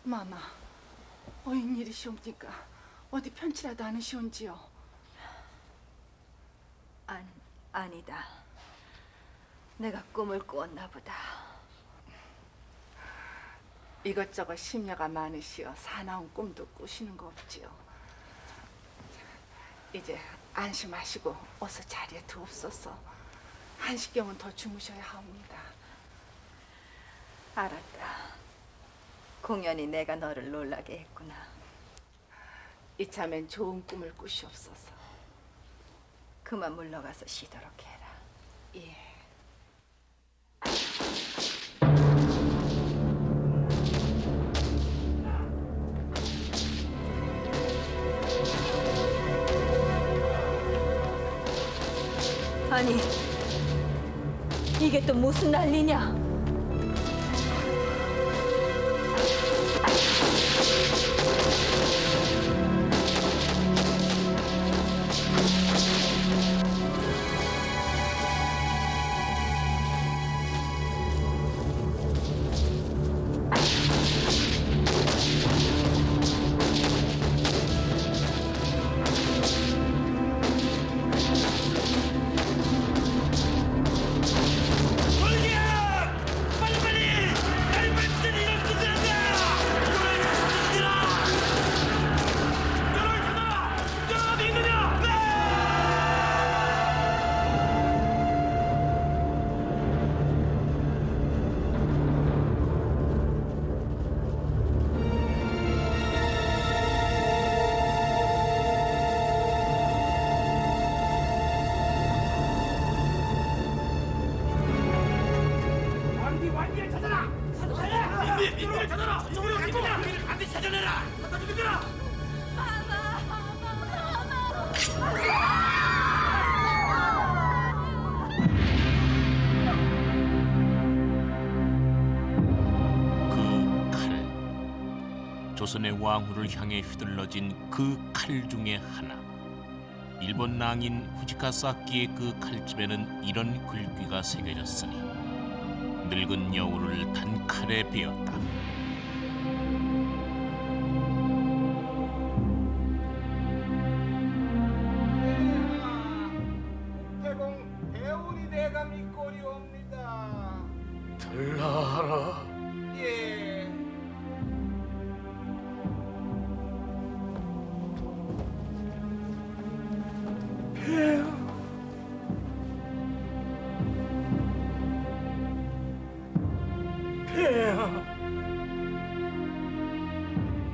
마마, 어인일이시옵니까? 어디 편치라도 않으시온지요? 아니다. 내가 꿈을 꾸었나 보다. 이것저것 심려가 많으시어 사나운 꿈도 꾸시는 거 없지요. 이제 안심하시고 어서 자리에 두옵소서. 한시경은 더 주무셔야 하옵니다. 알았다. 공연히 내가 너를 놀라게 했구나. 이참엔 좋은 꿈을 꾸시옵소서. 그만 물러가서 쉬도록 해라. 예. 아니, 이게 또 무슨 난리냐? 조선의 왕후를 향해 휘둘러진 그 칼 중에 하나. 일본 낭인 후지카스 악기의 그 칼집에는 이런 글귀가 새겨졌으니 늙은 여우를 단칼에 베었다. 태공 대운이 내가 믿거리옵니다. 들라하라. 예.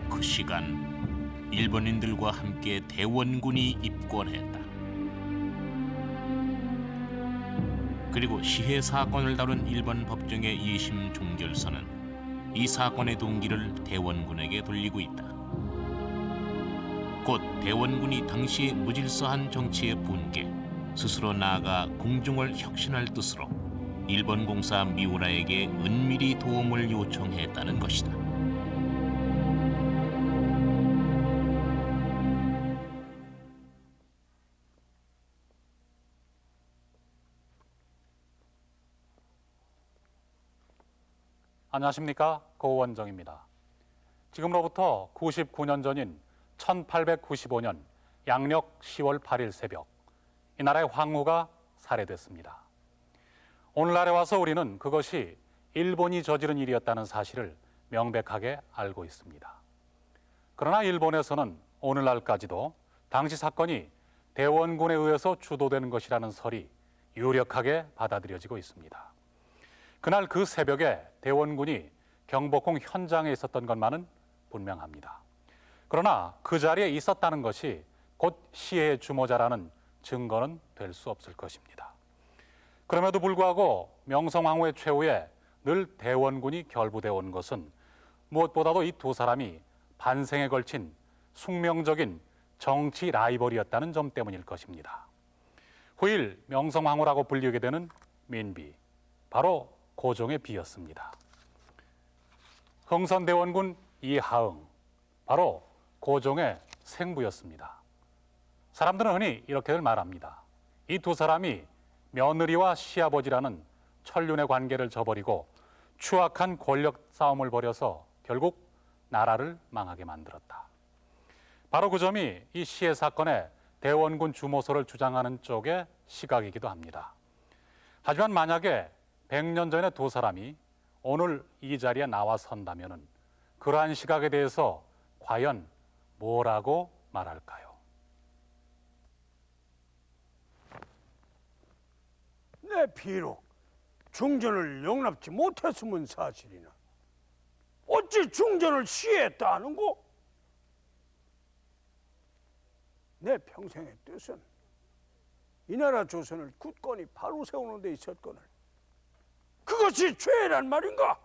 그 시간 일본인들과 함께 대원군이 입궐했다. 그리고 시해 사건을 다룬 일본 법정의 2심 종결서는 이 사건의 동기를 대원군에게 돌리고 있다. 곧 대원군이 당시 무질서한 정치의 분개, 스스로 나아가 공중을 혁신할 뜻으로 일본 공사 미우라에게 은밀히 도움을 요청했다는 것이다. 안녕하십니까, 고원정입니다. 지금으로부터 99년 전인 1895년 양력 10월 8일 새벽, 이 나라의 황후가 살해됐습니다. 오늘날에 와서 우리는 그것이 일본이 저지른 일이었다는 사실을 명백하게 알고 있습니다. 그러나 일본에서는 오늘날까지도 당시 사건이 대원군에 의해서 주도되는 것이라는 설이 유력하게 받아들여지고 있습니다. 그날 그 새벽에 대원군이 경복궁 현장에 있었던 것만은 분명합니다. 그러나 그 자리에 있었다는 것이 곧 시해의 주모자라는 증거는 될 수 없을 것입니다. 그럼에도 불구하고 명성황후의 최후에 늘 대원군이 결부되어 온 것은 무엇보다도 이 두 사람이 반생에 걸친 숙명적인 정치 라이벌이었다는 점 때문일 것입니다. 후일 명성황후라고 불리게 되는 민비, 바로 고종의 비였습니다. 흥선대원군 이하응, 바로 고종의 생부였습니다. 사람들은 흔히 이렇게들 말합니다. 이 두 사람이 며느리와 시아버지라는 천륜의 관계를 저버리고 추악한 권력 싸움을 벌여서 결국 나라를 망하게 만들었다. 바로 그 점이 이 시해 사건의 대원군 주모소를 주장하는 쪽의 시각이기도 합니다. 하지만 만약에 100년 전의 두 사람이 오늘 이 자리에 나와 선다면은 그러한 시각에 대해서 과연 뭐라고 말할까요? 내 비록 중전을 용납지 못했으면 사실이나 어찌 중전을 시했다 하는고? 내 평생의 뜻은 이 나라 조선을 굳건히 바로 세우는 데 있었거늘 그것이 죄란 말인가?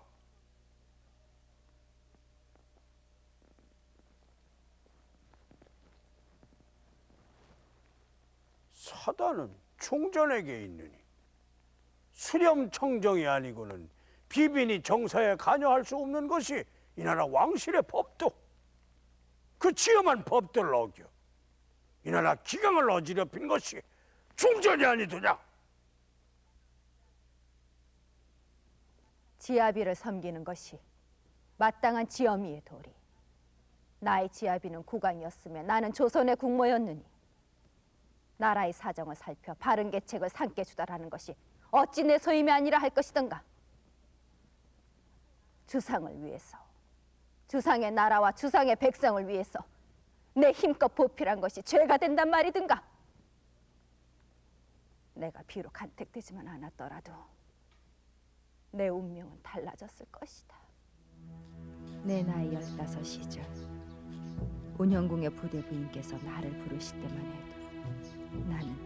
사단은 중전에게 있느니 수렴청정이 아니고는 비빈이 정사에 관여할 수 없는 것이 이 나라 왕실의 법도. 그 치엄한 법도를 어겨 이 나라 기강을 어지럽힌 것이 중전이 아니더냐? 지아비를 섬기는 것이 마땅한 지엄이의 도리. 나의 지아비는 국왕이었으며 나는 조선의 국모였느니 나라의 사정을 살펴 바른 계책을 삼게 주다라는 것이 어찌 내 소임이 아니라 할 것이던가. 주상을 위해서, 주상의 나라와 주상의 백성을 위해서 내 힘껏 보필한 것이 죄가 된단 말이든가. 내가 비록 간택되지만 않았더라도 내 운명은 달라졌을 것이다. 내 나이 15이자 운영궁의 부대부인께서 나를 부르실 때만 해도 나는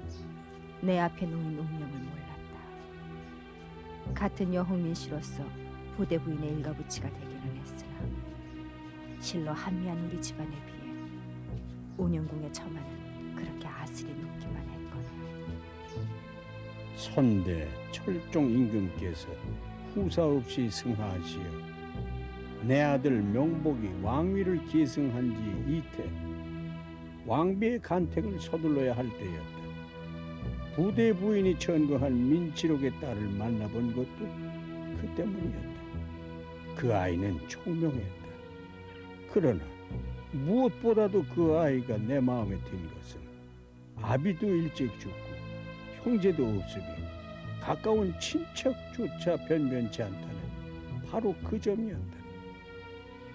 내 앞에 놓인 운명을 몰랐다. 같은 여홍민씨로서 부대부인의 일가부치가 되기는 했으나 실로 한미한 우리 집안에 비해 운영궁의 처마는 그렇게 아슬히 높기만 했거늘. 선대 철종 임금께서 후사 없이 승하하시어 내 아들 명복이 왕위를 계승한 지 이태 왕비의 간택을 서둘러야 할 때였다. 부대 부인이 천거한 민치록의 딸을 만나본 것도 그 때문이었다. 그 아이는 총명했다. 그러나 무엇보다도 그 아이가 내 마음에 든 것은 아비도 일찍 죽고 형제도 없으니 가까운 친척조차 변변치 않다는 바로 그 점이었다.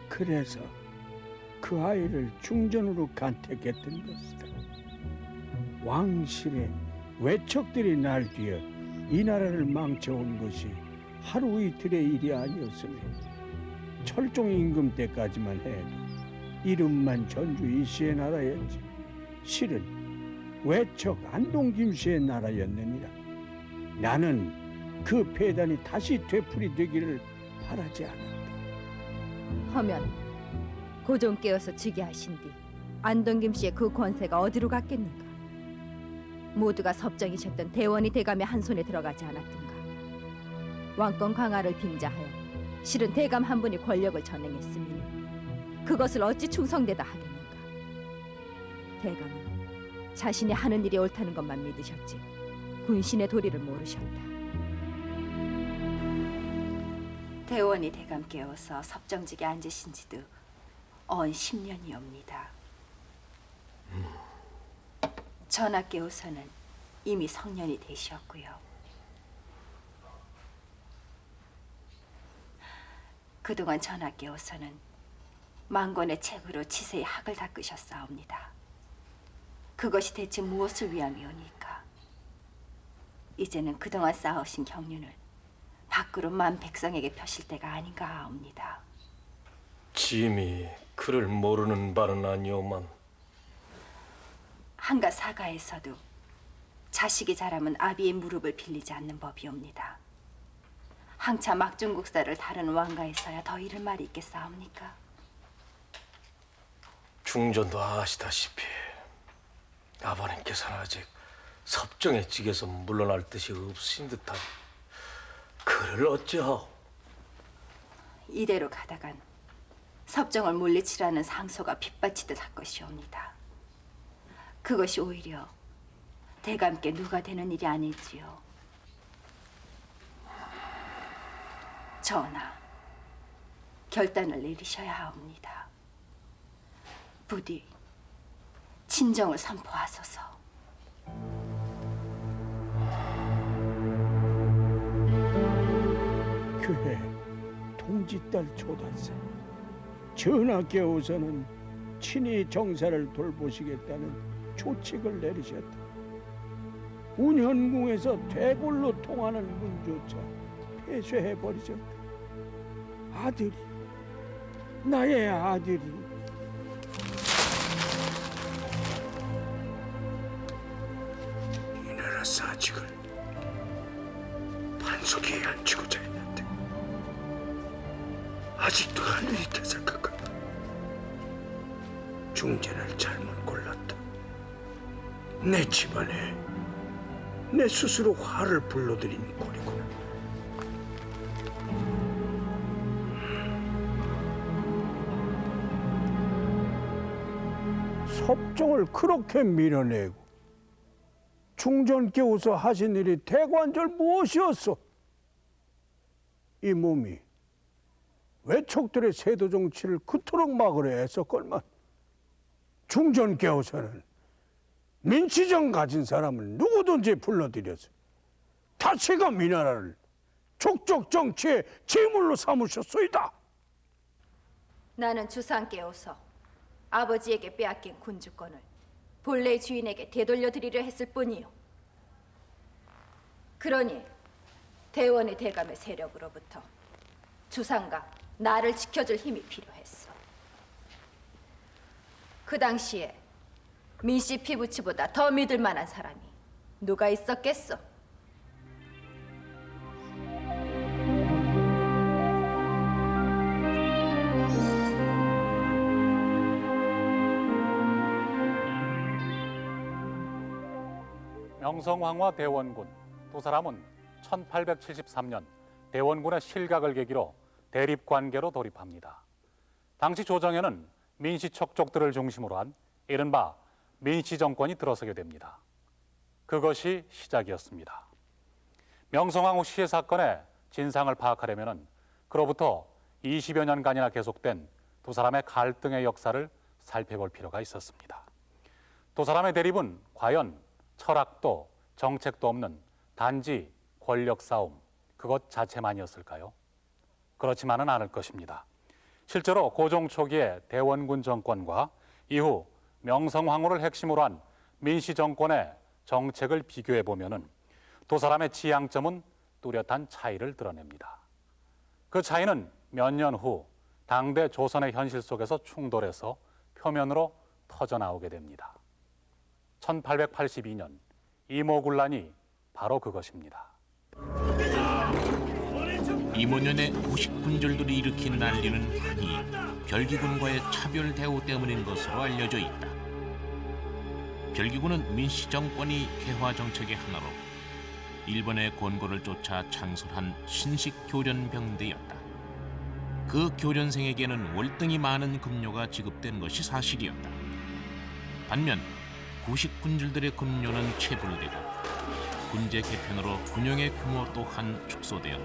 그래서 그 아이를 중전으로 간택했던 것이다. 왕실의 외척들이 날뛰어 이 나라를 망쳐온 것이 하루 이틀의 일이 아니었으며 철종 임금 때까지만 해도 이름만 전주 이씨의 나라였지 실은 외척 안동 김씨의 나라였느니라. 나는 그 폐단이 다시 되풀이되기를 바라지 않았다. 허면 고종 깨어서 즉위 하신 뒤 안동김 씨의 그 권세가 어디로 갔겠는가? 모두가 섭정이셨던 대원이 대감의 한 손에 들어가지 않았던가? 왕권 강화를 빙자하여 실은 대감 한 분이 권력을 전행했으니 그것을 어찌 충성되다 하겠는가? 대감은 자신이 하는 일이 옳다는 것만 믿으셨지 군신의 도리를 모르셨다. 대원이 대감 깨어서 섭정직에 앉으신 지도 언 10년이옵니다. 전하께서는 이미 성년이 되셨고요. 그동안 전하께서는 만권의 책으로 치세의 학을 닦으셨사옵니다. 그것이 대체 무엇을 위함이오니까? 이제는 그동안 쌓으신 경륜을 밖으로 만 백성에게 펴실 때가 아닌가 하옵니다. 짐이 그를 모르는 바는 아니오만 한가 사가에서도 자식이 자라면 아비의 무릎을 빌리지 않는 법이옵니다. 항차 막중국사를 다른 왕가에서야 더 이를 말이 있겠사옵니까? 중전도 아시다시피 아버님께서는 아직 섭정의 직에서 물러날 뜻이 없으신 듯한 그를 어찌하오? 이대로 가다간 섭정을 물리치라는 상소가 빗받치듯 할 것이옵니다. 그것이 오히려 대감께 누가 되는 일이 아닐지요. 전하, 결단을 내리셔야 합니다. 부디 친정을 선포하소서. 그해 동짓달 초단세 전하께서는 친히 정사를 돌보시겠다는 조칙을 내리셨다. 운현궁에서 대궐로 통하는 문조차 폐쇄해버리셨다. 아들이, 나의 아들이 이 나라 사직을 반석에 앉히고자 했는데 아직도 하늘이 대삭하고 중재를 잘못 골랐다. 내 집안에 내 스스로 화를 불러들인 꼴이구나. 섭정을 그렇게 밀어내고 중전께서 하신 일이 대관절 무엇이었소? 이 몸이 외척들의 세도 정치를 그토록 막으려 했었걸만 중전께서는 민치정 가진 사람을 누구든지 불러들여서 다시금 이 나라를 족족 정치의 제물로 삼으셨소이다. 나는 주상께어서 아버지에게 빼앗긴 군주권을 본래 주인에게 되돌려드리려 했을 뿐이요. 그러니 대원의 대감의 세력으로부터 주상과 나를 지켜줄 힘이 필요했어. 그 당시에 민씨 피부치보다 더 믿을 만한 사람이 누가 있었겠어? 명성황후와 대원군 두 사람은 1873년 대원군의 실각을 계기로 대립관계로 돌입합니다. 당시 조정에는 민씨 척족들을 중심으로 한 이른바 민씨 정권이 들어서게 됩니다. 그것이 시작이었습니다. 명성황후 시해 사건의 진상을 파악하려면 그로부터 20여 년간이나 계속된 두 사람의 갈등의 역사를 살펴볼 필요가 있었습니다. 두 사람의 대립은 과연 철학도 정책도 없는 단지 권력 싸움 그것 자체만이었을까요? 그렇지만은 않을 것입니다. 실제로 고종 초기의 대원군 정권과 이후 명성황후를 핵심으로 한 민씨 정권의 정책을 비교해 보면은 두 사람의 지향점은 뚜렷한 차이를 드러냅니다. 그 차이는 몇 년 후 당대 조선의 현실 속에서 충돌해서 표면으로 터져 나오게 됩니다. 1882년 이모군란이 바로 그것입니다. 이모년의 후식 군졸들이 일으킨 난리는 흔히 별기군과의 차별 대우 때문인 것으로 알려져 있다. 별기군은 민씨 정권이 개화 정책의 하나로 일본의 권고를 쫓아 창설한 신식 교련병대였다. 그 교련생에게는 월등히 많은 급료가 지급된 것이 사실이었다. 반면 구식 군졸들의 급료는 체불되고 군제 개편으로 군용의 규모 또한 축소되어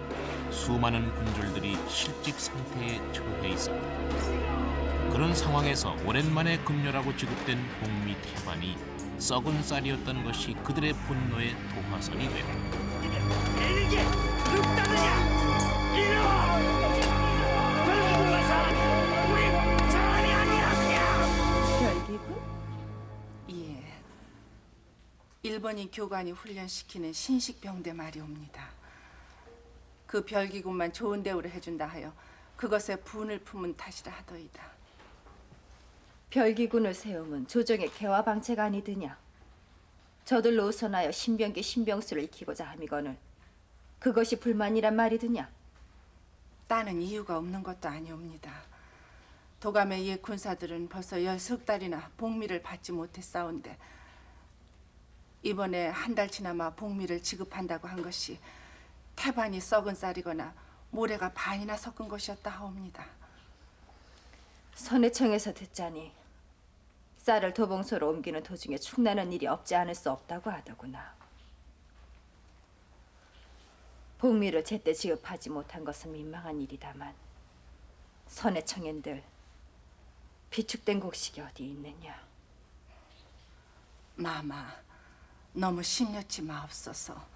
수많은 군졸들이 실직 상태에 처해 있었다. 그런 상황에서 오랜만에 급료라고 지급된 복미 태반이 썩은 쌀이었던 것이 그들의 분노의 도화선이 되었다. 별기군? 예. 일본인 교관이 훈련시키는 신식병대 말이옵니다. 그 별기군만 좋은 대우를 해준다 하여 그것에 분을 품은 탓이라 하더이다. 별기군을 세움은 조정의 개화 방책 아니드냐? 저들로 우선하여 신병기 신병수를 익히고자 함이거늘 그것이 불만이란 말이드냐? 따는 이유가 없는 것도 아니옵니다. 도감의 옛 군사들은 벌써 10달이나 복미를 받지 못했사온데 이번에 한 달치나마 복미를 지급한다고 한 것이 태반이 썩은 쌀이거나 모래가 반이나 섞은 것이었다 하옵니다. 선해청에서 듣자니 쌀을 도봉소로 옮기는 도중에 축나는 일이 없지 않을 수 없다고 하더구나. 복미를 제때 지급하지 못한 것은 민망한 일이다만 선의 청년들 비축된 곡식이 어디 있느냐? 마마, 너무 심려치 마옵소서.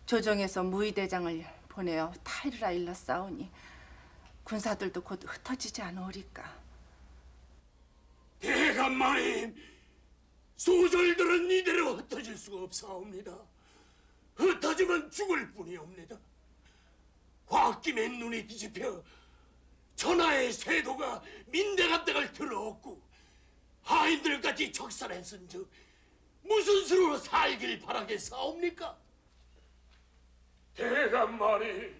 조정에서 무의대장을 보내어 타이르라 일러 싸우니 군사들도 곧 흩어지지 않으리까. 대감마님, 소절들은 이대로 흩어질 수가 없사옵니다. 흩어지면 죽을 뿐이옵니다. 홧김에 눈이 뒤집혀 천하의 세도가 민대갑당을 들어엎고 하인들까지 적살했은즉 무슨 수로 살길 바라겠사옵니까? 대감마님,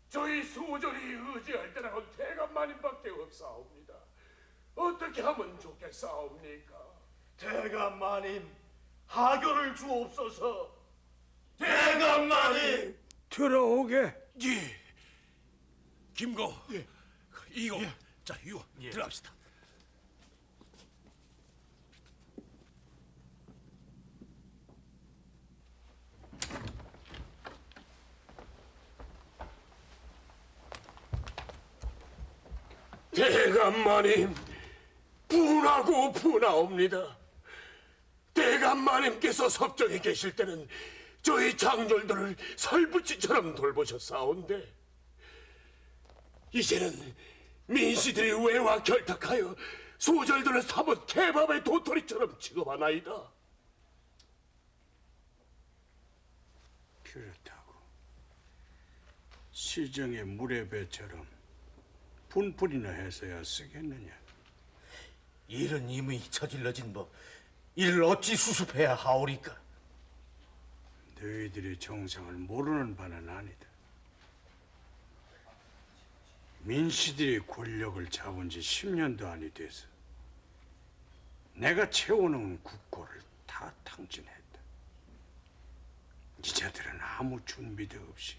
저희 소절이 의지할 때는 대감마님밖에 없사옵니다. 어떻게 하면 좋겠사옵니까? 대감마님, 하교를 주옵소서. 대감마님! 들어오게. 예. 김고. 예. 이거. 자, 이거 들어갑시다. 대감마님, 분하고 분하옵니다. 대감마님께서 섭정에 계실 때는 저희 장졸들을 설부치처럼 돌보셨사온데 이제는 민씨들이 외와 결탁하여 소절들을 사뭇 개밥의 도토리처럼 취급하나이다. 그렇다고 시정의 물의 배처럼 분풀이나 해서야 쓰겠느냐? 일은 이미 저질러진 법, 이를 어찌 수습해야 하오리까? 너희들의 정상을 모르는 바는 아니다. 민씨들이 권력을 잡은 지 10년도 아니 돼서 내가 채워놓은 국고를 다 탕진했다. 이자들은 아무 준비도 없이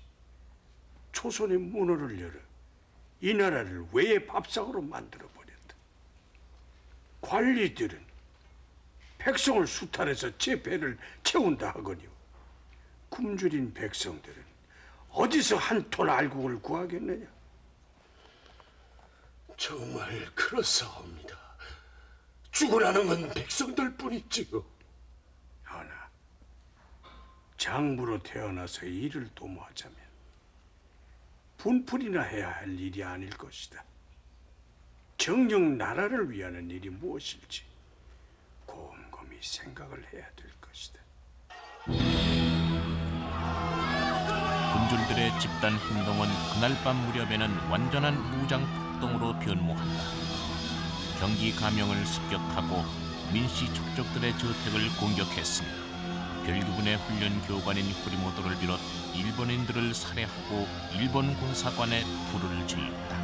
조선의 문호를 열어 이 나라를 외의 밥상으로 만들어버렸다. 관리들은 백성을 수탈해서 제 배를 채운다 하거니와 굶주린 백성들은 어디서 한 톨 알국을 구하겠느냐? 정말 그렇사옵니다. 죽으라는 건 백성들 뿐이지요. 하나, 장부로 태어나서 일을 도모하자면 분풀이나 해야 할 일이 아닐 것이다. 정녕 나라를 위하는 일이 무엇일지 곰곰이 생각을 해야 될 것이다. 군졸들의 집단 행동은 그날 밤 무렵에는 완전한 무장 폭동으로 변모한다. 경기 감영을 습격하고 민씨 족적들의 저택을 공격했으며 별기군의 훈련 교관인 호리모도를 비롯 일본인들을 살해하고 일본 군사관에 불을 질렀다.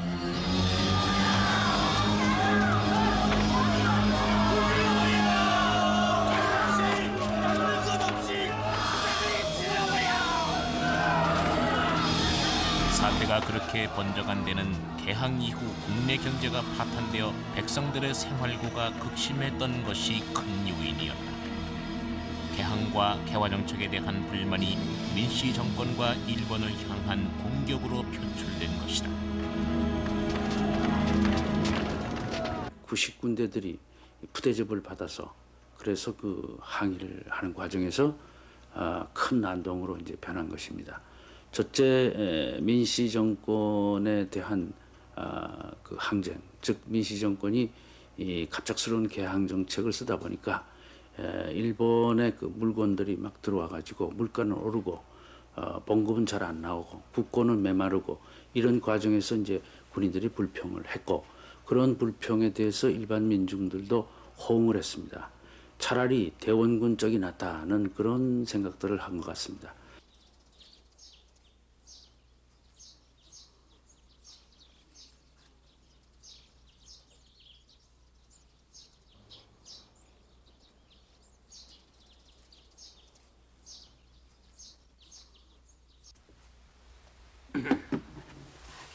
사태가 그렇게 번져간 데는 개항 이후 국내 경제가 파탄되어 백성들의 생활고가 극심했던 것이 큰 요인이었다. 개항과 개화정책에 대한 불만이 민씨 정권과 일본을 향한 공격으로 표출된 것이다. 90군데들이 부대접을 받아서 그래서 그 항의를 하는 과정에서 큰 난동으로 이제 변한 것입니다. 첫째, 민씨 정권에 대한 그 항쟁, 즉 민씨 정권이 이 갑작스러운 개항 정책을 쓰다 보니까 일본의 그 물건들이 막 들어와 가지고 물가는 오르고 봉급은 잘 안 나오고 국고는 메마르고 이런 과정에서 이제 군인들이 불평을 했고 그런 불평에 대해서 일반 민중들도 호응을 했습니다. 차라리 대원군 쪽이 낫다는 그런 생각들을 한 것 같습니다.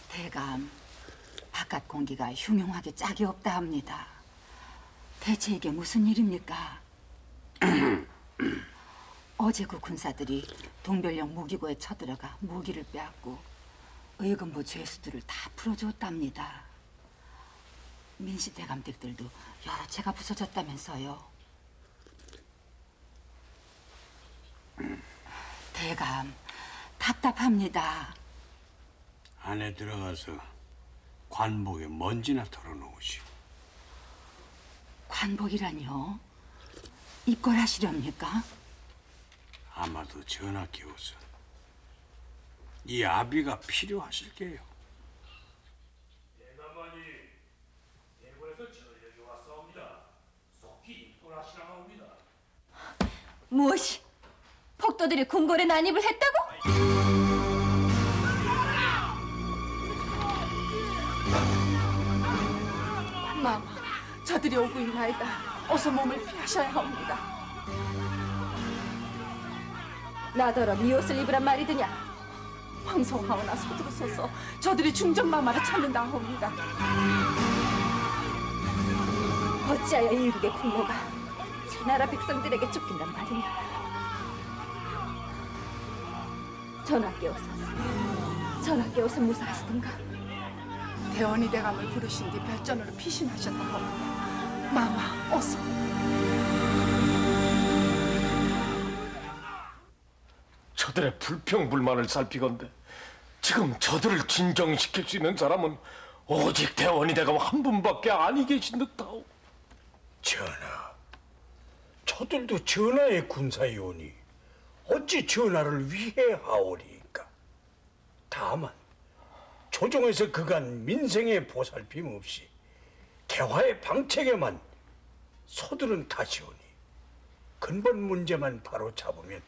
대감, 바깥 공기가 흉흉하게 짝이 없다 합니다. 대체 이게 무슨 일입니까? 어제 그 군사들이 동별령 무기고에 쳐들어가 무기를 빼앗고 의금부 죄수들을 다 풀어줬답니다. 민씨 대감들도 여러 채가 부서졌다면서요. 대감, 답답합니다. 안에 들어가서 관복에 먼지나 털어놓으시오. 관복이라뇨? 입궐하시렵니까? 아마도 전하께서 이 아비가 필요하실 게요. 대감만이 대궐에서 전력이 왔사옵니다. 속히 입건하시라옵니다. 무엇이? 폭도들이 궁궐에 난입을 했다고? 마마, 저들이 오고 있나이다. 어서 몸을 피하셔야 합니다. 나더러 네 옷을 입으란 말이드냐? 황송하오나 서두르소서. 저들이 중전마마를 찾는다 합니다. 어찌하여 일국의 국모가 제 나라 백성들에게 쫓긴단 말이냐? 전하께서 무사하시던가? 대원이 대감을 부르신 뒤 별전으로 피신하셨다 합니다. 마마, 어서. 저들의 불평불만을 살피건대 지금 저들을 진정시킬 수 있는 사람은 오직 대원이 대감 한 분밖에 아니 계신 듯하오. 전하, 저들도 전하의 군사이오니 어찌 전하를 위해 하오리까? 다만 조정에서 그간 민생의 보살핌 없이 개화의 방책에만 서두른 탓이오니 근본 문제만 바로 잡으면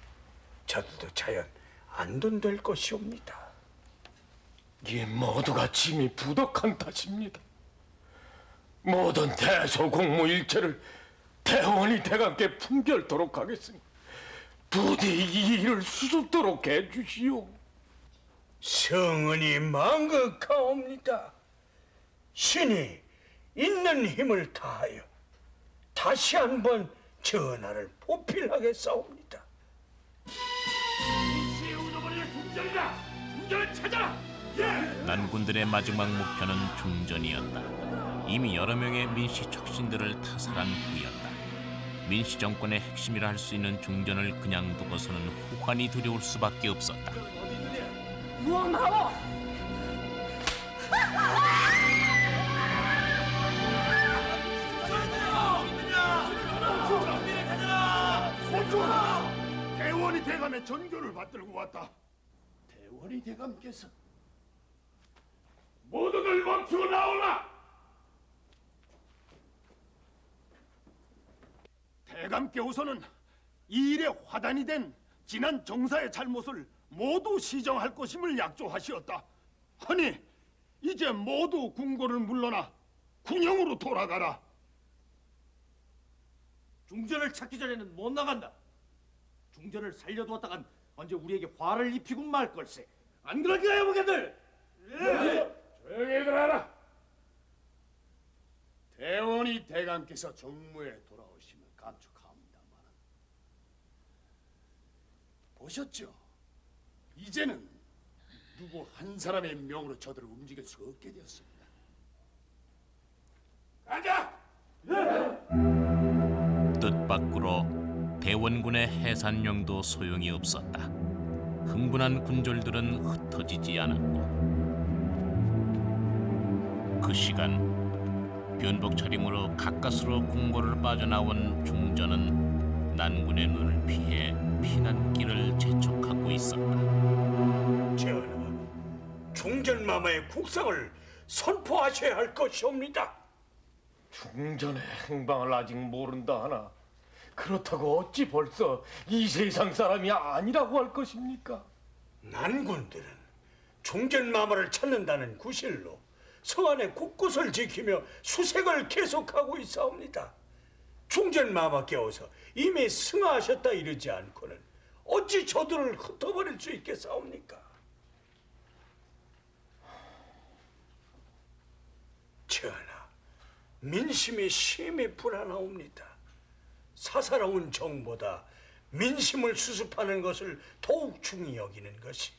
저들도 자연 안돈될 것이옵니다. 이 모두가 짐이 부덕한 탓입니다. 모든 대소공무 일체를 대원이 대감께 품결토록 하겠으니 부디 이 일을 수습도록 해주시오. 성은이 망극하옵니다. 신이 있는 힘을 다하여 다시 한번 전하를 보필하겠사옵니다. 난군들의 마지막 목표는 중전이었다. 이미 여러 명의 민씨 척신들을 타살한 후였다. 민씨 정권의 핵심이라 할 수 있는 중전을 그냥 두고서는 후환이 두려울 수밖에 없었다. 무엄하오! 대원이 대감의 전교를 받들고 왔다. 대원이 대감께서 모두들 멈추고 나오라. 대감께서는 이 일에 화단이 된 지난 정사의 잘못을 모두 시정할 것임을 약조하시었다. 하니 이제 모두 궁궐을 물러나 군영으로 돌아가라. 중전을 찾기 전에는 못 나간다. 중전을 살려두었다간 언제 우리에게 화를 입히고 말 걸세. 안 그럴까요, 보게들? 조용히 들어라. 대원이 대감께서 정무에 돌아오심을 감축하옵니다만 보셨죠? 이제는 누구 한 사람의 명으로 저들을 움직일 수 없게 되었습니다. 가자! 뜻밖으로 대원군의 해산령도 소용이 없었다. 흥분한 군졸들은 흩어지지 않았고 그 시간 변복 차림으로 가까스로 궁궐을 빠져나온 중전은 난군의 눈을 피해 피난길을 재촉하고 있었다. 전하, 중전마마의 국상을 선포하셔야 할 것이옵니다. 중전의 행방을 아직 모른다 하나 그렇다고 어찌 벌써 이 세상 사람이 아니라고 할 것입니까? 난군들은 중전마마를 찾는다는 구실로 서안의 곳곳을 지키며 수색을 계속하고 있사옵니다. 중전마마께서 이미 승하하셨다 이르지 않고는 어찌 저들을 흩어버릴 수 있겠사옵니까? 전하, 민심이 심히 불안하옵니다. 사사로운 정보다 민심을 수습하는 것을 더욱 중히 여기는 것이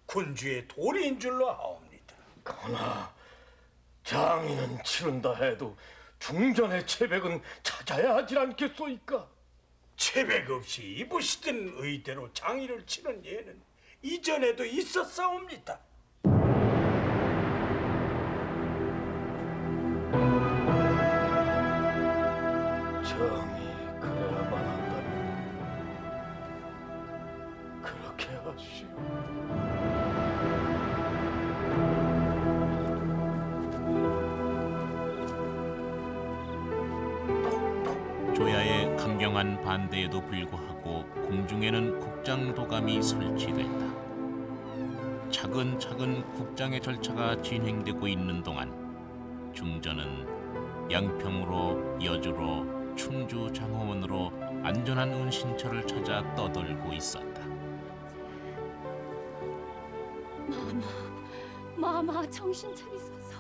군주의 도리인 줄로 아옵니다. 그러나 장인은 치른다 해도 중전의 체백은 찾아야 하지 않겠소이까? 체백 없이 입으시던 의대로 장의를 치는 예는 이전에도 있었사옵니다. 정이 그래야만 한다면 그렇게 하시오. 조야의 강경한 반대에도 불구하고 궁중에는 국장도감이 설치됐다. 차근차근 국장의 절차가 진행되고 있는 동안 중전은 양평으로 여주로 충주 장호원으로 안전한 은신처를 찾아 떠돌고 있었다. 마마 정신 차리소서.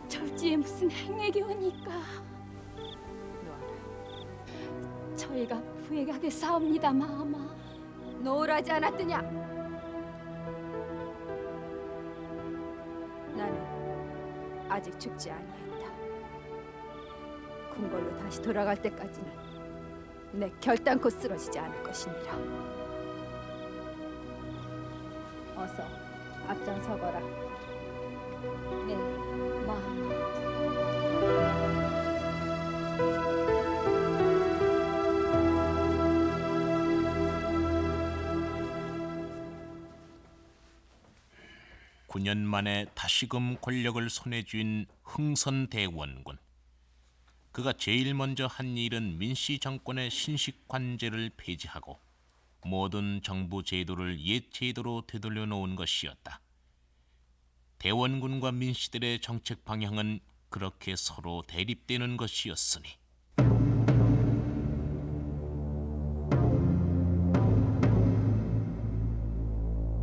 절지에 무슨 행액이 오니까. 저희가 후회하겠사옵니다, 마마. 노라지 않았더냐? 나는 아직 죽지 아니했다. 궁궐로 다시 돌아갈 때까지는 내 결단코 쓰러지지 않을 것이니라. 어서 앞장서거라. 네, 마마. (9년) 만에 다시금 권력을 손에 쥔 흥선대원군. 그가 제일 먼저 한 일은 민씨 정권의 신식 관제를 폐지하고 모든 정부 제도를 옛 제도로 되돌려 놓은 것이었다. 대원군과 민씨들의 정책 방향은 그렇게 서로 대립되는 것이었으니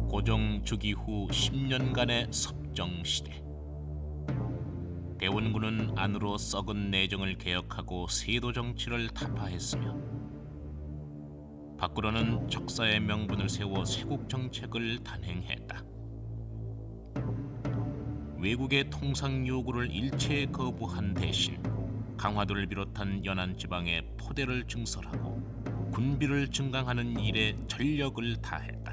고종 즉위 후 10년간의 섭정시대. 대원군은 안으로 썩은 내정을 개혁하고 세도 정치를 타파했으며 밖으로는 적사의 명분을 세워 쇄국 정책을 단행했다. 외국의 통상 요구를 일체 거부한 대신 강화도를 비롯한 연안 지방에 포대를 증설하고 군비를 증강하는 일에 전력을 다했다.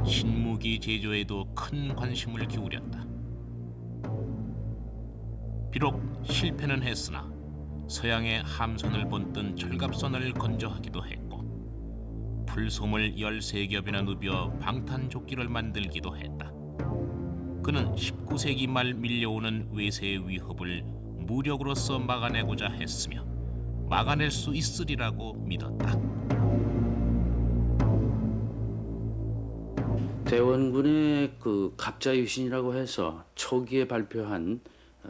신무기 제조에도 큰 관심을 기울였다. 비록 실패는 했으나 서양의 함선을 본뜬 철갑선을 건조하기도 했고 풀솜을 13겹이나 누벼 방탄조끼를 만들기도 했다. 그는 19세기 말 밀려오는 외세의 위협을 무력으로서 막아내고자 했으며 막아낼 수 있으리라고 믿었다. 대원군의 그 갑자유신이라고 해서 초기에 발표한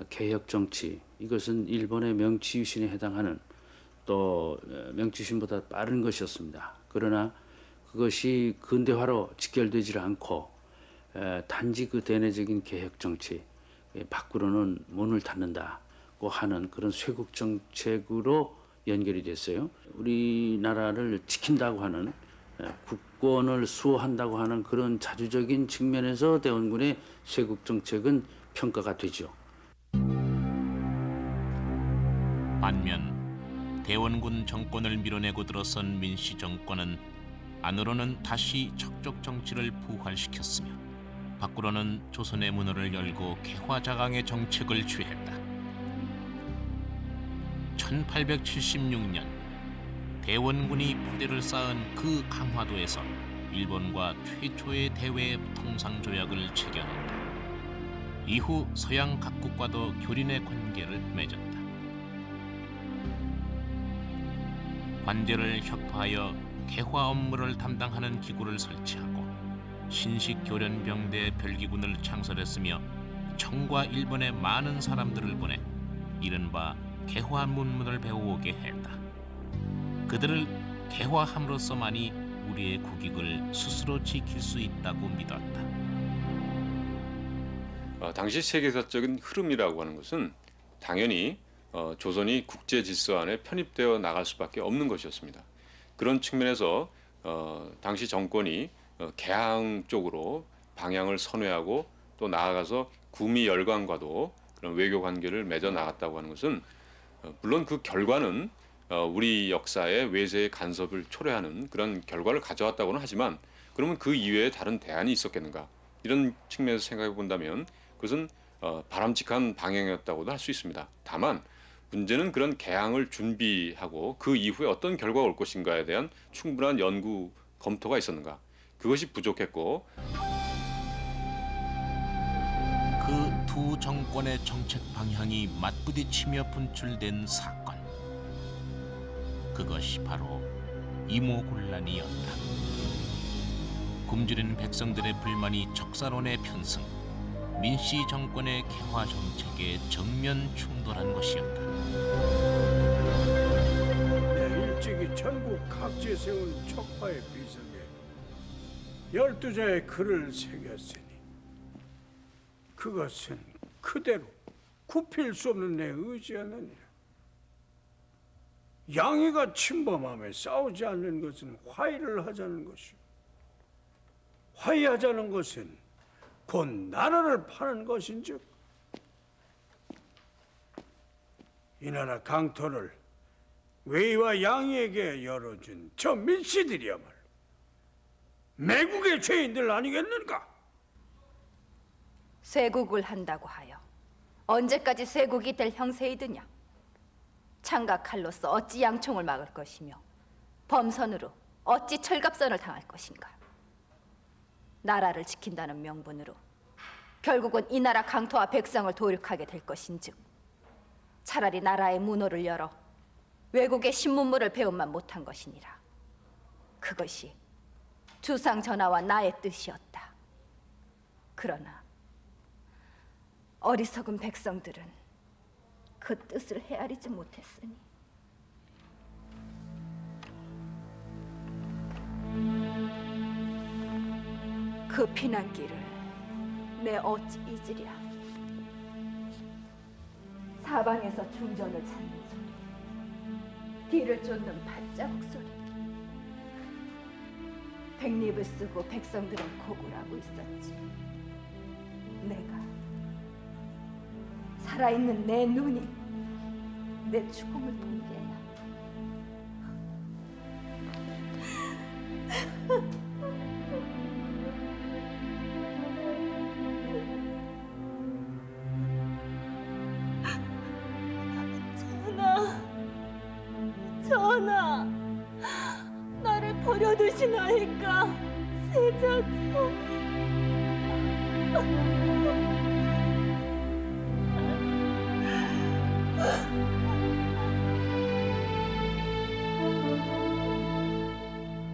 개혁 정치, 이것은 일본의 명치유신에 해당하는 또 명치유신보다 빠른 것이었습니다. 그러나 그것이 근대화로 직결되지 않고 단지 그 대내적인 개혁 정치, 밖으로는 문을 닫는다고 하는 그런 쇄국 정책으로 연결이 됐어요. 우리나라를 지킨다고 하는, 국권을 수호한다고 하는 그런 자주적인 측면에서 대원군의 쇄국 정책은 평가가 되죠. 반면 대원군 정권을 밀어내고 들어선 민씨 정권은 안으로는 다시 척적 정치를 부활시켰으며 밖으로는 조선의 문호를 열고 개화자강의 정책을 취했다. 1876년 대원군이 포대를 쌓은 그 강화도에서 일본과 최초의 대외 통상조약을 체결했다. 이후 서양 각국과도 교린의 관계를 맺었다. 관제를 혁파하여 개화 업무를 담당하는 기구를 설치하고 신식교련병대 별기군을 창설했으며 청과 일본의 많은 사람들을 보내 이른바 개화 문문을 배워오게 했다. 그들을 개화함으로써만이 우리의 국익을 스스로 지킬 수 있다고 믿었다. 당시 세계사적인 흐름이라고 하는 것은 당연히 조선이 국제 질서 안에 편입되어 나갈 수밖에 없는 것이었습니다. 그런 측면에서 당시 정권이 개항 쪽으로 방향을 선회하고 또 나아가서 구미 열강과도 그런 외교 관계를 맺어 나갔다고 하는 것은 물론 그 결과는 우리 역사의 외세의 간섭을 초래하는 그런 결과를 가져왔다고는 하지만 그러면 그 이외에 다른 대안이 있었겠는가? 이런 측면에서 생각해 본다면 그것은 바람직한 방향이었다고도 할 수 있습니다. 다만 문제는 그런 개항을 준비하고 그 이후에 어떤 결과가 올 것인가에 대한 충분한 연구 검토가 있었는가? 그것이 부족했고 그 두 정권의 정책 방향이 맞부딪히며 분출된 사건. 그것이 바로 이모군란이었다. 굶주린 백성들의 불만이 척사론에 편승, 민씨 정권의 개화 정책에 정면 충돌한 것이었다. 일찍이 전국 각지에 세운 척화의 비석에 12자의 글을 새겼으니 그것은 그대로 굽힐 수 없는 내 의지였느니라. 양이가 침범함에 싸우지 않는 것은 화해를 하자는 것이요, 화해하자는 것은 곧 나라를 파는 것인즉 이 나라 강토를 외이와 양이에게 열어준 저 민씨들이야말로 매국의 죄인들 아니겠는가? 쇄국을 한다고 하여 언제까지 쇄국이 될 형세이드냐? 창과 칼로서 어찌 양총을 막을 것이며 범선으로 어찌 철갑선을 당할 것인가? 나라를 지킨다는 명분으로 결국은 이 나라 강토와 백성을 도륙하게 될 것인즉 차라리 나라의 문호를 열어 외국의 신문물을 배움만 못한 것이니라. 그것이 주상 전하와 나의 뜻이었다. 그러나 어리석은 백성들은 그 뜻을 헤아리지 못했으니 그 피난길을 내 어찌 잊으랴. 사방에서 중전을 찾는 소리, 뒤를 쫓는 발자국 소리. 백립을 쓰고 백성들은 고굴하고 있었지. 내가 살아있는 내 눈이 내 죽음을 본 게야. 전하, 나를 버려두시나이까? 세자죠.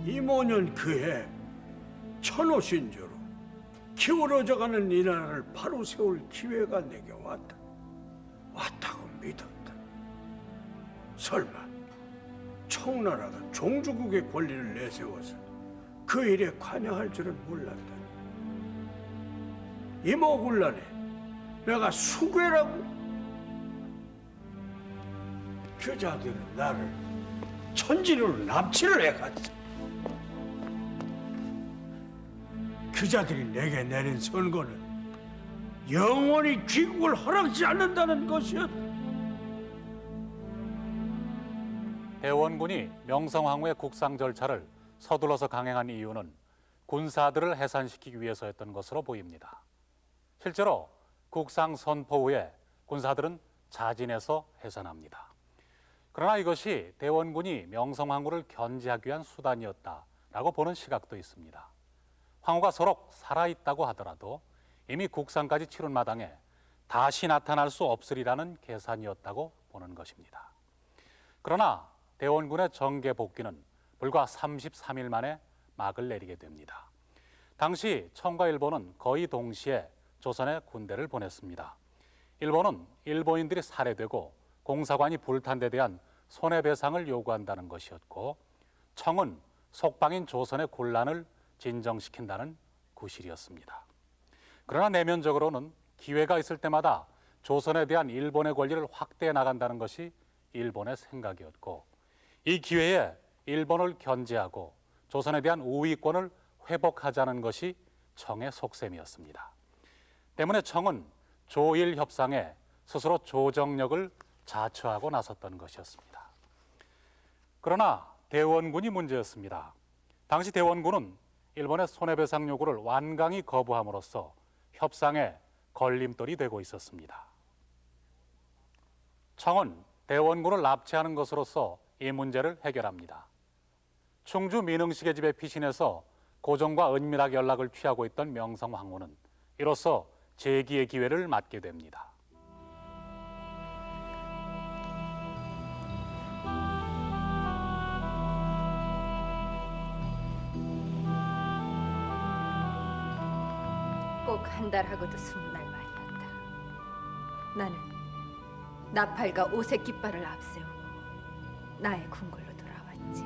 이모년 그해 천호신조로 기울어져가는 이 나라를 바로 세울 기회가 내게 왔다고 믿었다. 설마 청나라가 종주국의 권리를 내세워서 그 일에 관여할 줄은 몰랐다. 이모군란에 내가 수괴라고? 그 자들은 나를 천진으로 납치를 해갔어. 그 자들이 내게 내린 선고는 영원히 귀국을 허락지 않는다는 것이었다. 대원군이 명성황후의 국상 절차를 서둘러서 강행한 이유는 군사들을 해산시키기 위해서였던 것으로 보입니다. 실제로 국상 선포 후에 군사들은 자진해서 해산합니다. 그러나 이것이 대원군이 명성황후를 견제하기 위한 수단이었다라고 보는 시각도 있습니다. 황후가 서로 살아있다고 하더라도 이미 국상까지 치른 마당에 다시 나타날 수 없으리라는 계산이었다고 보는 것입니다. 그러나 대원군의 정계 복귀는 불과 33일 만에 막을 내리게 됩니다. 당시 청과 일본은 거의 동시에 조선에 군대를 보냈습니다. 일본은 일본인들이 살해되고 공사관이 불탄 데 대한 손해배상을 요구한다는 것이었고, 청은 속방인 조선의 곤란을 진정시킨다는 구실이었습니다. 그러나 내면적으로는 기회가 있을 때마다 조선에 대한 일본의 권리를 확대해 나간다는 것이 일본의 생각이었고, 이 기회에 일본을 견제하고 조선에 대한 우위권을 회복하자는 것이 청의 속셈이었습니다. 때문에 청은 조일 협상에 스스로 조정력을 자처하고 나섰던 것이었습니다. 그러나 대원군이 문제였습니다. 당시 대원군은 일본의 손해배상 요구를 완강히 거부함으로써 협상에 걸림돌이 되고 있었습니다. 청은 대원군을 납치하는 것으로서 이 문제를 해결합니다. 충주 민흥식의 집에 피신해서 고종과 은밀하게 연락을 취하고 있던 명성황후는 이로써 재기의 기회를 맞게 됩니다. 꼭 한 달하고도 20날 말이었다. 나는 나팔과 오색 깃발을 앞세우고 나의 궁궐로 돌아왔지.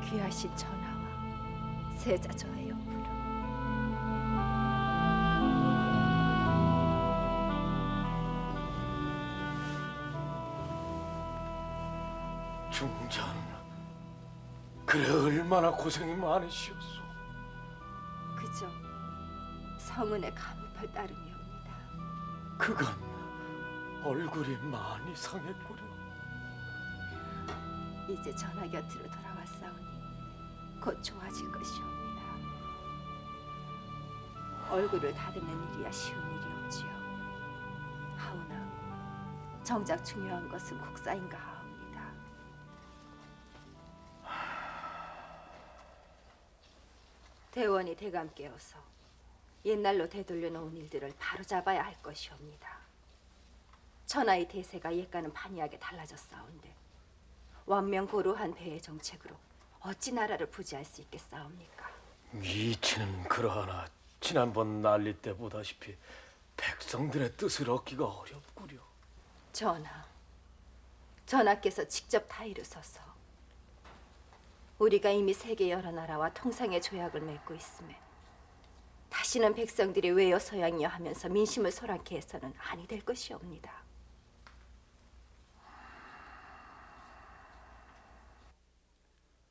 귀하신 전하와 세자 저의 옆으로. 중전, 그래 얼마나 고생이 많으시었소. 그저 성은의 가무팔 따름이옵니다. 그건 얼굴이 많이 상했구려. 이제 전하 곁으로 돌아왔사오니 곧 좋아질 것이옵니다. 얼굴을 다듬는 일이야 쉬운 일이 없지요. 하오나 정작 중요한 것은 국사인가 하옵니다. 대원이 대감께어서 옛날로 되돌려 놓은 일들을 바로잡아야 할 것이옵니다. 천하의 대세가 옛과는 판이하게 달라졌사온데 완명고루한 배의 정책으로 어찌 나라를 부지할 수 있겠사옵니까? 이치는 그러하나 지난번 난리 때 보다시피 백성들의 뜻을 얻기가 어렵구려. 전하께서 직접 타의를 서서 우리가 이미 세계 여러 나라와 통상의 조약을 맺고 있음에 다시는 백성들이 외여 서양이여 하면서 민심을 소란케 해서는 아니 될 것이옵니다.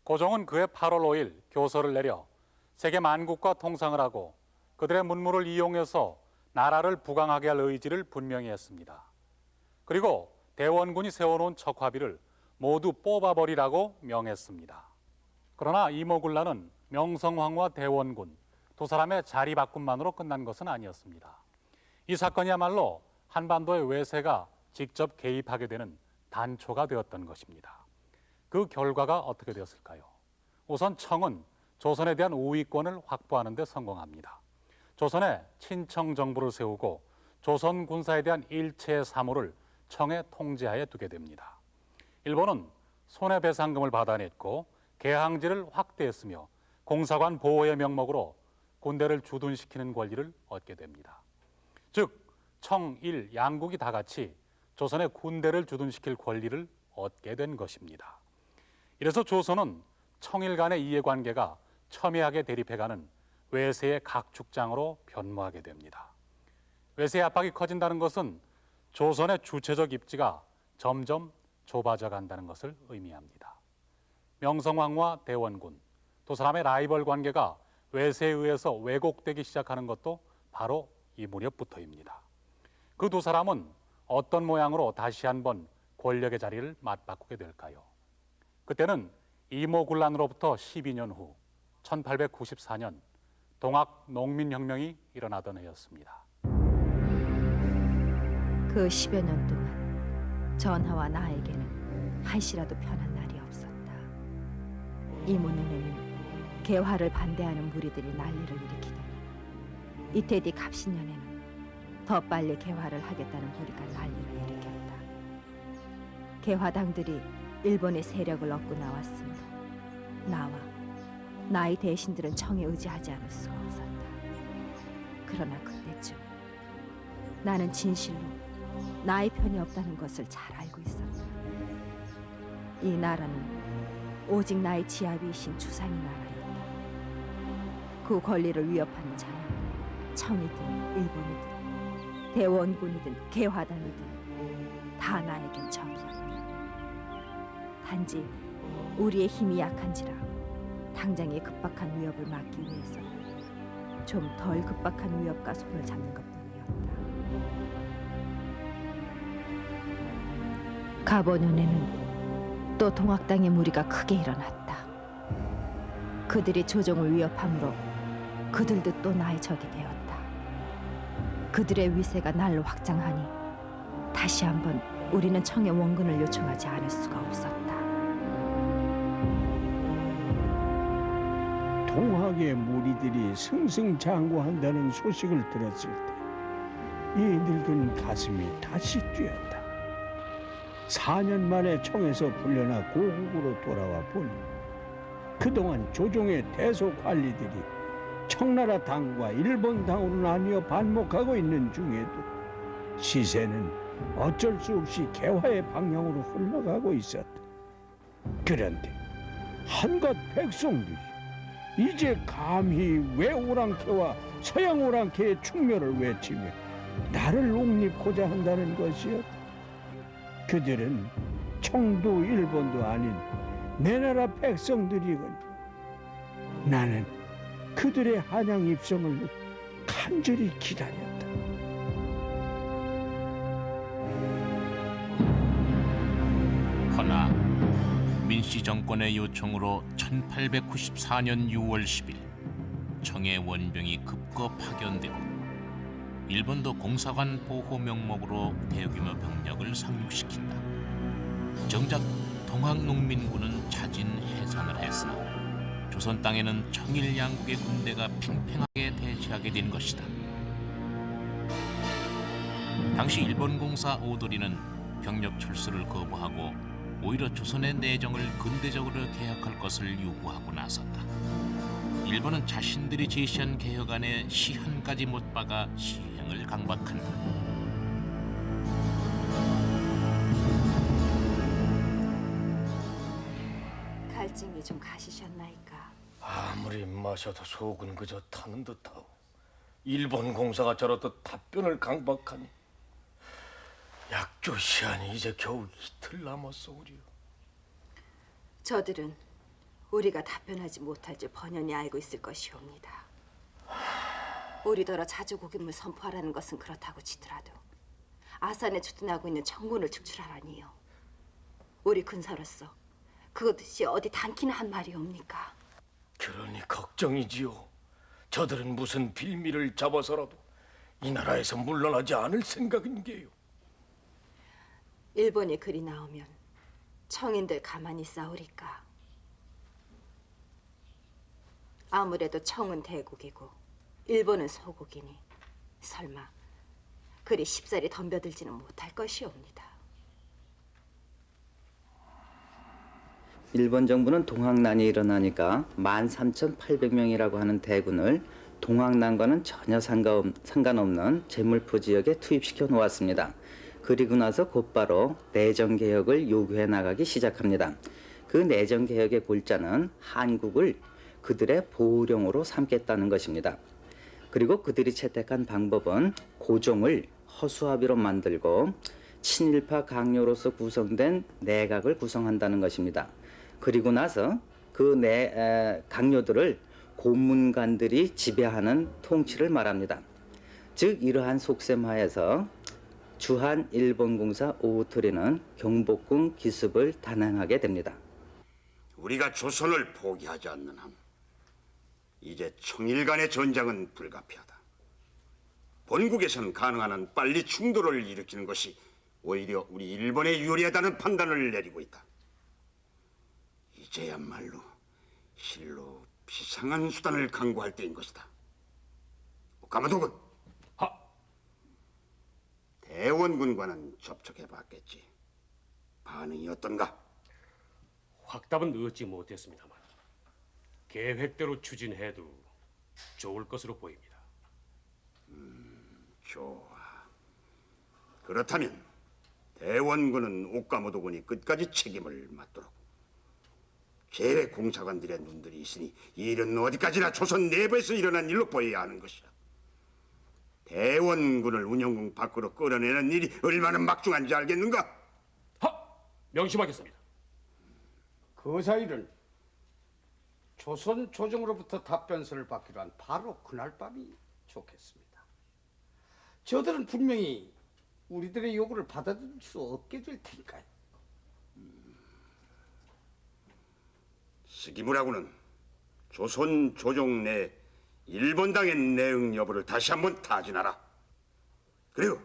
고종은 그해 8월 5일 교서를 내려 세계 만국과 통상을 하고 그들의 문물을 이용해서 나라를 부강하게 할 의지를 분명히 했습니다. 그리고 대원군이 세워놓은 척화비를 모두 뽑아버리라고 명했습니다. 그러나 이모군란은 명성황후와 대원군 두 사람의 자리 바꿈만으로 끝난 것은 아니었습니다. 이 사건이야말로 한반도의 외세가 직접 개입하게 되는 단초가 되었던 것입니다. 그 결과가 어떻게 되었을까요? 우선 청은 조선에 대한 우위권을 확보하는 데 성공합니다. 조선에 친청 정부를 세우고 조선 군사에 대한 일체의 사무를 청의 통제하에 두게 됩니다. 일본은 손해배상금을 받아냈고 개항지를 확대했으며 공사관 보호의 명목으로 군대를 주둔시키는 권리를 얻게 됩니다. 즉, 청일 양국이 다 같이 조선의 군대를 주둔시킬 권리를 얻게 된 것입니다. 이래서 조선은 청일 간의 이해관계가 첨예하게 대립해가는 외세의 각축장으로 변모하게 됩니다. 외세의 압박이 커진다는 것은 조선의 주체적 입지가 점점 좁아져 간다는 것을 의미합니다. 명성황후와 대원군 두 사람의 라이벌 관계가 외세에 의해서 왜곡되기 시작하는 것도 바로 이 무렵부터입니다. 그 두 사람은 어떤 모양으로 다시 한번 권력의 자리를 맞바꾸게 될까요? 그때는 이모군란으로부터 12년 후 1894년 동학 농민혁명이 일어나던 해였습니다. 그 10여 년 동안 전하와 나에게는 한시라도 편한 날이 없었다. 이모 눈에는 개화를 반대하는 무리들이 난리를 일으키더니 이태 뒤 갑신년에는 더 빨리 개화를 하겠다는 무리가 난리를 일으켰다. 개화당들이 일본의 세력을 얻고 나왔으므로 나와 나의 대신들은 청에 의지하지 않을 수가 없었다. 그러나 그때쯤 나는 진실로 나의 편이 없다는 것을 잘 알고 있었다. 이 나라는 오직 나의 지아비이신 주상의 나라였다. 그 권리를 위협하는 자는 청이든 일본이든 대원군이든 개화당이든 다 나에겐 적이었다. 단지 우리의 힘이 약한지라 당장의 급박한 위협을 막기 위해서 좀 덜 급박한 위협과 손을 잡는 것뿐이었다. 가보년에는 또 동학당의 무리가 크게 일어났다. 그들이 조정을 위협함으로 그들도 또 나의 적이 되었다. 그들의 위세가 날로 확장하니 다시 한번 우리는 청의 원군을 요청하지 않을 수가 없었다. 동학의 무리들이 승승장구한다는 소식을 들었을 때 이 늙은 가슴이 다시 뛰었다. 4년 만에 청에서 풀려나 고국으로 돌아와 보니 그동안 조정의 대소 관리들이 청나라 당과 일본 당으로 나뉘어 반목하고 있는 중에도 시세는 어쩔 수 없이 개화의 방향으로 흘러가고 있었다. 그런데 한갓 백성들이 이제 감히 외오랑캐와 서양오랑캐의 충멸을 외치며 나를 옹립고자 한다는 것이었다. 그들은 청도 일본도 아닌 내 나라 백성들이거니 나는 그들의 한양 입성을 간절히 기다렸다. 허나 민씨 정권의 요청으로 1894년 6월 10일 청의 원병이 급거 파견되고 일본도 공사관 보호 명목으로 대규모 병력을 상륙시킨다. 정작 동학농민군은 자진 해산을 했으나 조선 땅에는 청일 양국의 군대가 팽팽하게 대치하게 된 것이다. 당시 일본 공사 오도리는 병력 출수를 거부하고 오히려 조선의 내정을 근대적으로 개혁할 것을 요구하고 나섰다. 일본은 자신들이 제시한 개혁안에 시 한 가지 못 박아 시행을 강박한다. 갈증이 좀 가시셨나이까? 아무리 마셔도 속은 그저 타는 듯하오. 일본 공사가 저렇듯 답변을 강박하니 약조 시한이 이제 겨우 이틀 남았소우리요. 저들은 우리가 답변하지 못할 줄 번연히 알고 있을 것이옵니다. 우리더러 자주고김을 선포하라는 것은 그렇다고 치더라도 아산에 주둔하고 있는 청군을 축출하라니요. 우리 군사로서 그것이 어디 단키나 한 말이옵니까? 그러니 걱정이지요. 저들은 무슨 빌미를 잡아서라도 이 나라에서 물러나지 않을 생각인게요. 일본이 그리 나오면 청인들 가만히 싸우리까? 아무래도 청은 대국이고 일본은 소국이니 설마 그리 쉽사리 덤벼들지는 못할 것이옵니다. 일본 정부는 동학난이 일어나니까 13,800명이라고 하는 대군을 동학난과는 전혀 상관없는 제물포 지역에 투입시켜 놓았습니다. 그리고 나서 곧바로 내정개혁을 요구해 나가기 시작합니다. 그 내정개혁의 골자는 한국을 그들의 보호령으로 삼겠다는 것입니다. 그리고 그들이 채택한 방법은 고종을 허수아비로 만들고 친일파 강요로서 구성된 내각을 구성한다는 것입니다. 그리고 나서 그 강요들을 고문관들이 지배하는 통치를 말합니다. 즉 이러한 속셈하에서 주한 일본공사 오토리는 경복궁 기습을 단행하게 됩니다. 우리가 조선을 포기하지 않는 한 이제 청일 간의 전쟁은 불가피하다. 본국에서는 가능한 한 빨리 충돌을 일으키는 것이 오히려 우리 일본에 유리하다는 판단을 내리고 있다. 이제야말로 실로 비상한 수단을 강구할 때인 것이다. 오카마도군, 대원군과는 접촉해봤겠지. 반응이 어떤가? 확답은 얻지 못했습니다만 계획대로 추진해도 좋을 것으로 보입니다. 좋아. 그렇다면 대원군은 오카모토군이 끝까지 책임을 맡도록. 제외 공사관들의 눈들이 있으니 이 일은 어디까지나 조선 내부에서 일어난 일로 보여야 하는 것이야. 대원군을 운영궁 밖으로 끌어내는 일이 얼마나 막중한지 알겠는가? 명심하겠습니다. 그 사이를 조선 조정으로부터 답변서를 받기로 한 바로 그날 밤이 좋겠습니다. 저들은 분명히 우리들의 요구를 받아들일 수 없게 될 테니까요. 스기무라고는 조선 조정 내 일본당의 내응 여부를 다시 한번 타진하라. 그리고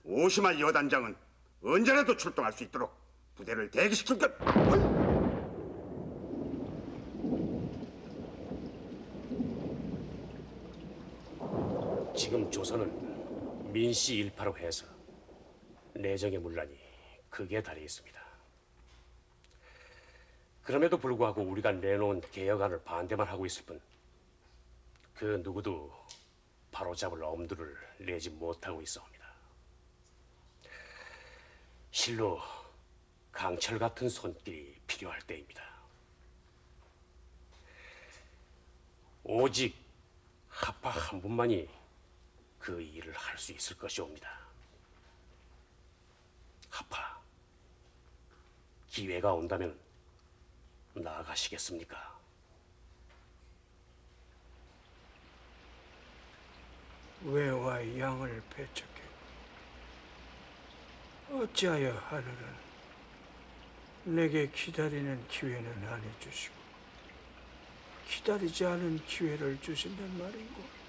오시마 여단장은 언제라도 출동할 수 있도록 부대를 대기시킬 것. 지금 조선은 민씨 일파로 해서 내정의 문란이 크게 달해 있습니다. 그럼에도 불구하고 우리가 내놓은 개혁안을 반대만 하고 있을 뿐 그 누구도 바로잡을 엄두를 내지 못하고 있어옵니다. 실로 강철 같은 손길이 필요할 때입니다. 오직 하파 한 분만이 그 일을 할 수 있을 것이옵니다. 하파, 기회가 온다면 나아가시겠습니까? 외와 양을 배척해 어찌하여 하늘은 내게 기다리는 기회는 안 해주시고 기다리지 않은 기회를 주신단 말인고.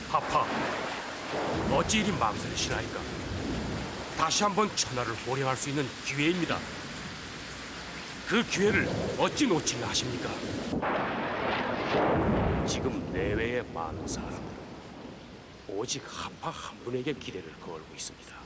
하파, 어찌 이리 망설이시나이까? 다시 한번 천하를 호령할 수 있는 기회입니다. 그 기회를 어찌 놓치려 하십니까? 지금 내외의 많은 사람들은 오직 하파 한 분에게 기대를 걸고 있습니다.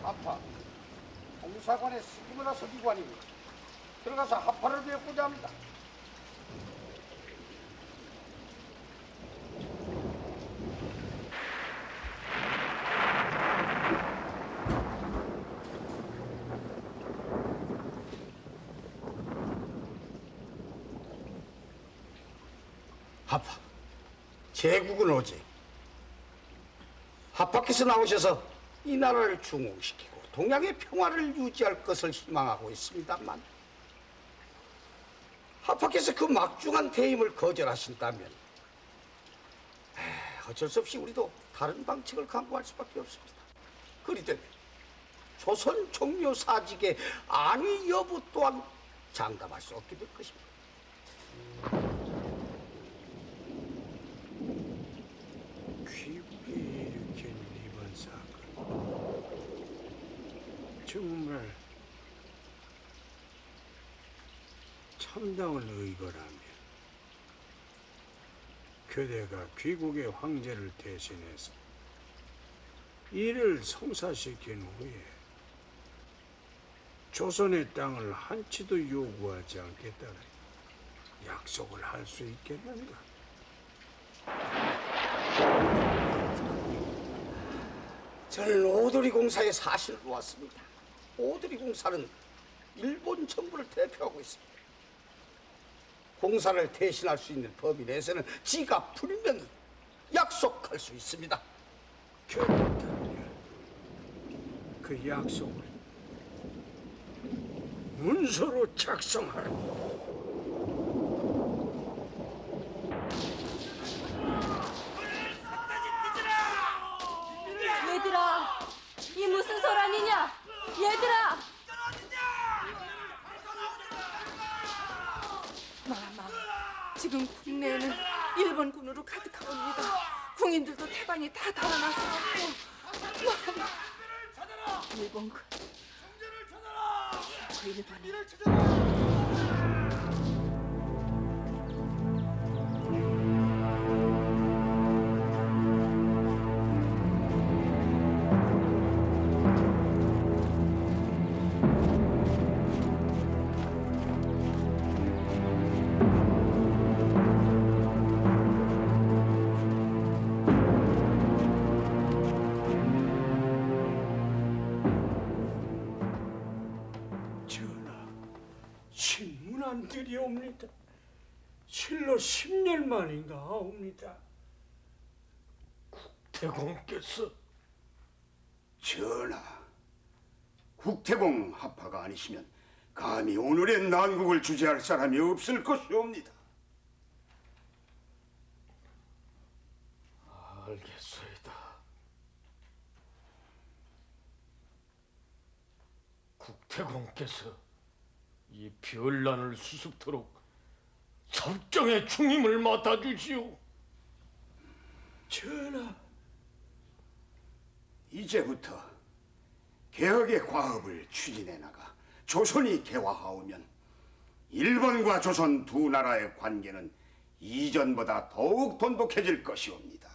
하파, 공사관의 스기무라 서기관입니다. 들어가서 하파를 배우고자 합니다. 하파, 제국은 오직 하파께서 나오셔서 이 나라를 중흥시키고 동양의 평화를 유지할 것을 희망하고 있습니다만 하파께서 그 막중한 대임을 거절하신다면 어쩔 수 없이 우리도 다른 방책을 강구할 수밖에 없습니다. 그리되면 조선 종묘 사직의 안위 여부 또한 장담할 수 없게 될 것입니다. 귀국이 일으킨 이번 사건 정말 참다운 의거라면 교대가 귀국의 황제를 대신해서 이를 성사시킨 후에 조선의 땅을 한치도 요구하지 않겠다는 약속을 할 수 있겠는가? 저는 오도리 공사의 사실을 놓았습니다. 오도리 공사는 일본 정부를 대표하고 있습니다. 공사를 대신할 수 있는 법이 내세는 지가 분명히 약속할 수 있습니다. 그렇다면 그 약속을 문서로 작성하라. 얘들아, 이 무슨 소란이냐? 얘들아! 마마, 지금 국내에는 일본군으로 가득하옵니다. 궁인들도 태반이 다 달아났었고. 마마, 일본군. 일본이. 전하, 신문안들이 옵니다. 실로 10년 만인가 옵니다. 국태공께서 전하, 국태공 합파가 아니시면 감히 오늘의 난국을 주재할 사람이 없을 것이옵니다. 알겠소이다. 국태공께서 이 별난을 수습토록 섭정의 중임을 맡아주시오. 전하, 이제부터 개혁의 과업을 추진해 나가 조선이 개화하오면 일본과 조선 두 나라의 관계는 이전보다 더욱 돈독해질 것이옵니다.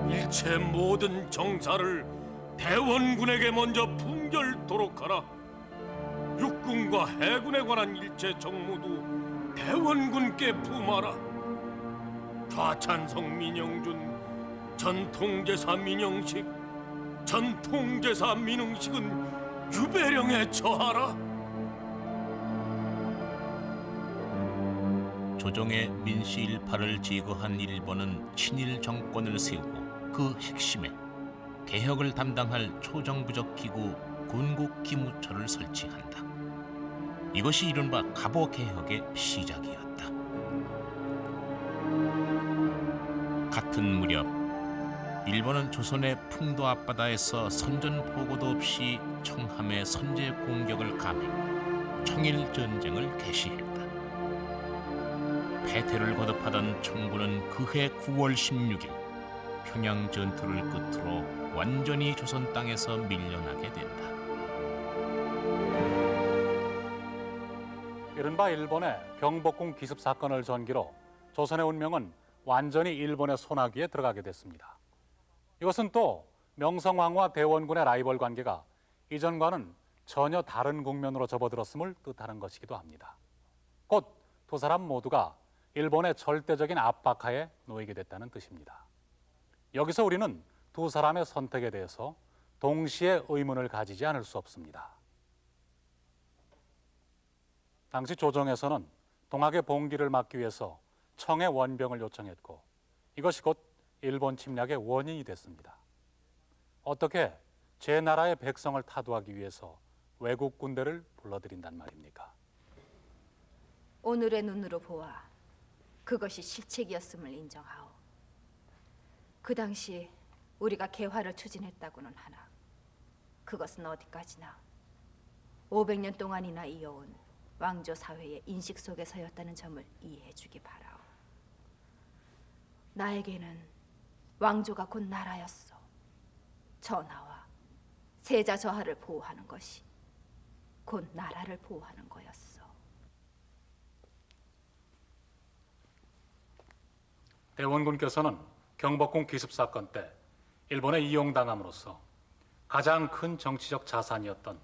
일체 모든 정사를 대원군에게 먼저 품결토록 하라. 육군과 해군에 관한 일체 정무도 대원군께 품하라. 좌찬성 민영준, 전통제사 민영식, 전통제사 민흥식은 유배령에 처하라. 조정의 민씨 일파를 제거한 일본은 친일 정권을 세우고 그 핵심에 개혁을 담당할 초정부적 기구 군국기무처를 설치한다. 이것이 이른바 갑오개혁의 시작이었다. 같은 무렵 일본은 조선의 풍도 앞바다에서 선전포고도 없이 청함의 선제 공격을 감행 청일 전쟁을 개시했다. 패퇴를 거듭하던 청군은 그해 9월 16일 평양 전투를 끝으로 완전히 조선 땅에서 밀려나게 된다. 이른바 일본의 경복궁 기습 사건을 전기로 조선의 운명은 완전히 일본의 손아귀에 들어가게 됐습니다. 이것은 또 명성황후와 대원군의 라이벌 관계가 이전과는 전혀 다른 국면으로 접어들었음을 뜻하는 것이기도 합니다. 곧 두 사람 모두가 일본의 절대적인 압박하에 놓이게 됐다는 뜻입니다. 여기서 우리는 두 사람의 선택에 대해서 동시에 의문을 가지지 않을 수 없습니다. 당시 조정에서는 동학의 봉기를 막기 위해서 청의 원병을 요청했고 이것이 곧 일본 침략의 원인이 됐습니다. 어떻게 제 나라의 백성을 타도하기 위해서 외국 군대를 불러들인단 말입니까? 오늘의 눈으로 보아 그것이 실책이었음을 인정하오. 그 당시 우리가 개화를 추진했다고는 하나 그것은 어디까지나 500년 동안이나 이어온 왕조 사회의 인식 속에서였다는 점을 이해해 주기 바라오. 나에게는 왕조가 곧 나라였어. 전하와 세자 저하를 보호하는 것이 곧 나라를 보호하는 거였어. 대원군께서는 경복궁 기습 사건 때 일본에 이용당함으로써 가장 큰 정치적 자산이었던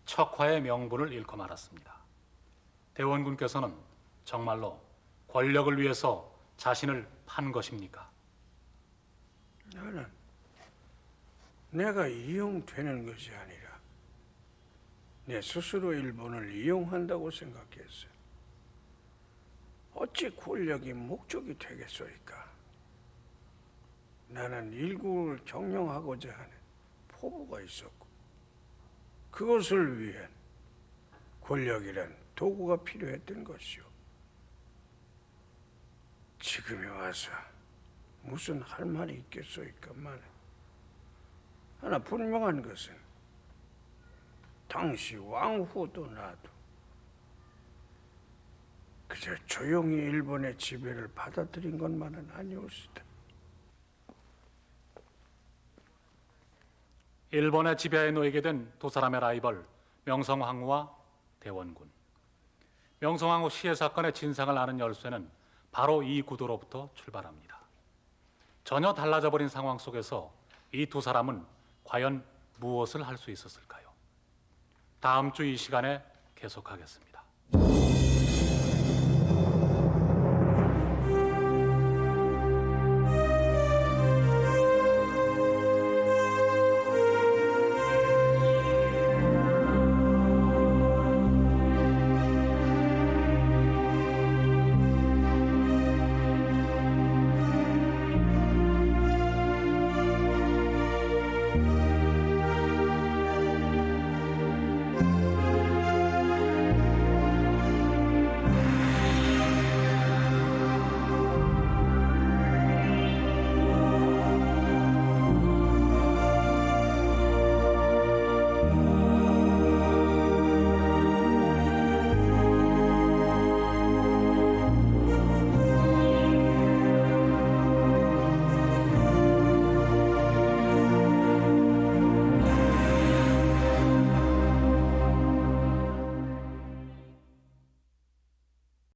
척화의 명분을 잃고 말았습니다. 대원군께서는 정말로 권력을 위해서 자신을 판 것입니까? 나는 내가 이용되는 것이 아니라 내 스스로 일본을 이용한다고 생각했어요. 어찌 권력이 목적이 되겠소이까? 나는 일국을 경영하고자 하는 포부가 있었고 그것을 위해 권력이란 도구가 필요했던 것이오. 지금에 와서 무슨 할 말이 있겠소이까만 하나 분명한 것은 당시 왕후도 나도 그저 조용히 일본의 지배를 받아들인 것만은 아니었다. 일본의 지배에 놓이게 된 두 사람의 라이벌 명성황후와 대원군. 명성황후 시해 사건의 진상을 아는 열쇠는 바로 이 구도로부터 출발합니다. 전혀 달라져 버린 상황 속에서 이 두 사람은 과연 무엇을 할 수 있었을까요? 다음 주 이 시간에 계속하겠습니다.